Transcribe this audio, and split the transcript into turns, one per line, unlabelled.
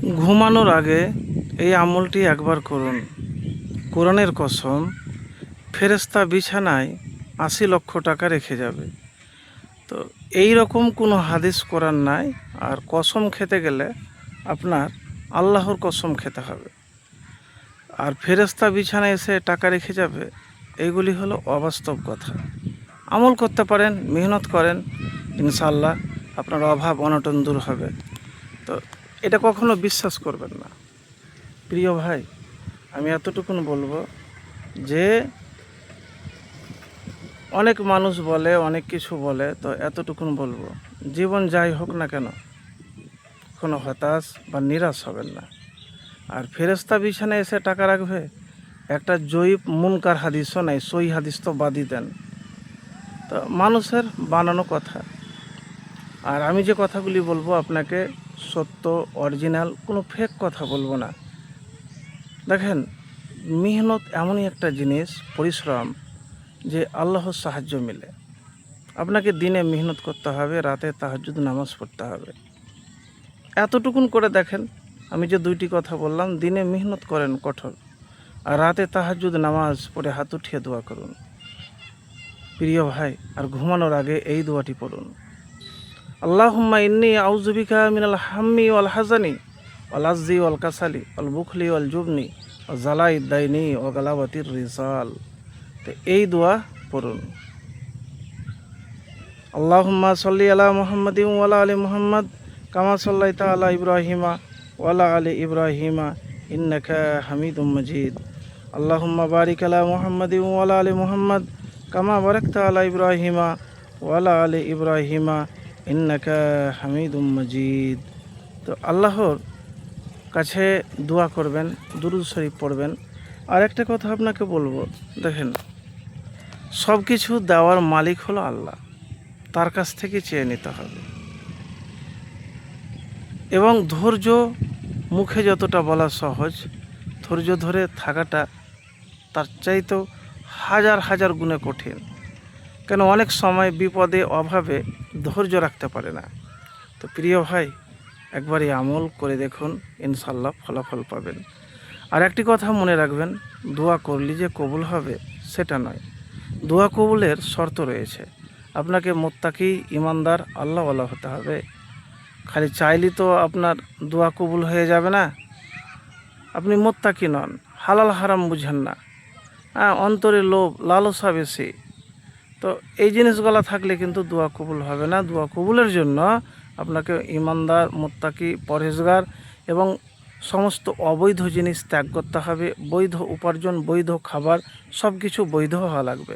ঘুমানোর আগে এই আমলটি একবার করুন। কোরআনের কসম, ফেরেশতা বিছানায় ৮০ লক্ষ টাকা রেখে যাবে। তো এই রকম কোনো হাদিস কোরআন নাই। আর কসম খেতে গেলে আপনার আল্লাহর কসম খেতে হবে। আর ফেরেশতা বিছানায় এসে টাকা রেখে যাবে, এইগুলি হলো অবাস্তব কথা। আমল করতে পারেন, মেহনত করেন, ইনশাআল্লাহ আপনার অভাব অনটন দূর হবে। তো এটা কখনো বিশ্বাস করবেন না। প্রিয় ভাই, আমি এতটুকুন বলবো যে অনেক মানুষ বলে, অনেক কিছু বলে, তো এতটুকুন বলবো, জীবন যাই হোক না কেন কোনো হতাশ বা নিরাশ হবেন না। আর ফেরেশতা বিছানায় এসে টাকা রাখবে, একটা জয়ীব মুনকার হাদিসও নাই, সই হাদিস তো বাদই দেন। তো মানুষের বানানো কথা। আর আমি যে কথাগুলি বলবো আপনাকে সত্য, অরিজিনাল, কোনো ফেক কথা বলবো না। দেখেন, মেহনত এমনই একটা জিনিস, পরিশ্রম, যে আল্লাহর সাহায্য মিলে। আপনাকে দিনে মেহনত করতে হবে, রাতে তাহাজ্জুদ নামাজ পড়তে হবে। এতটুকুন করে দেখেন, আমি যে দুইটি কথা বললাম, দিনে মেহনত করেন কঠোর, আর রাতে তাহাজ্জুদ নামাজ পড়ে হাত উঠিয়ে দোয়া করুন। প্রিয় ভাই, আর ঘুমানোর আগে এই দোয়াটি পড়ুন, আল্লাহুম্মা ইন্নী আউযু বিকা মিনাল হাম্মি ওয়াল হাযানি ওয়াল আজজি ওয়াল কাসালি ওয়াল বুখলি ওয়াল জুবনি ওয়া জালাইদ দাইনি ওয়া গালাবাতির রিজাল। তো এই দোয়া পড়ুন। আল্লাহুম্মা সাল্লি আলা মুহাম্মাদিন ওয়া আলা আলি মুহাম্মাদ কামা সাল্লাইতা আলা ইব্রাহিমা ওয়া আলা আলি ইব্রাহিমা ইন্নাকা হামিদুম মাজিদ। আল্লাহুম্মা বারিক আলা মুহাম্মাদিন ওয়া আলা আলি মুহাম্মাদ কামা বারাকতা আলা ইব্রাহিমা ওয়া আলা আলি ইব্রাহিমা ইন্নাকা হামিদুম মাজিদ। তো আল্লাহর কাছে দোয়া করবেন, দুরূদ শরীফ পড়বেন। আর একটা কথা আপনাকে বলবো, দেখেন, সব কিছু দেওয়ার মালিক হলো আল্লাহ, তার কাছ থেকে চেয়ে নিতে হবে। এবং ধৈর্য, মুখে যতটা বলা সহজ, ধৈর্য ধরে থাকাটা তার চাইতেও হাজার হাজার গুণে কঠিন। কেন, অনেক সময় বিপদে অভাবে ধৈর্য রাখতে পারে না। তো প্রিয় ভাই, একবারই আমল করে দেখুন, ইনশাল্লাহ ফলাফল পাবেন। আর একটি কথা মনে রাখবেন, দোয়া করলে যে কবুল হবে সেটা নয়, দোয়া কবুলের শর্ত রয়েছে। আপনাকে মুত্তাকি, ইমানদার, আল্লাহওয়ালা হতে হবে। খালি চাইলে তো আপনার দোয়া কবুল হয়ে যাবে না। আপনি মুত্তাকি নন, হালাল হারাম বুঝেন না, অন্তরে লোভ লালসা বেশি, তো এই জিনিসগুলো থাকলে কিন্তু দোয়া কবুল হবে না। দোয়া কবুলের জন্য আপনাকে ইমানদার, মুত্তাকি, পরহেজগার এবং সমস্ত অবৈধ জিনিস ত্যাগ করতে হবে। বৈধ উপার্জন, বৈধ খাবার, সব কিছু বৈধ হওয়া লাগবে।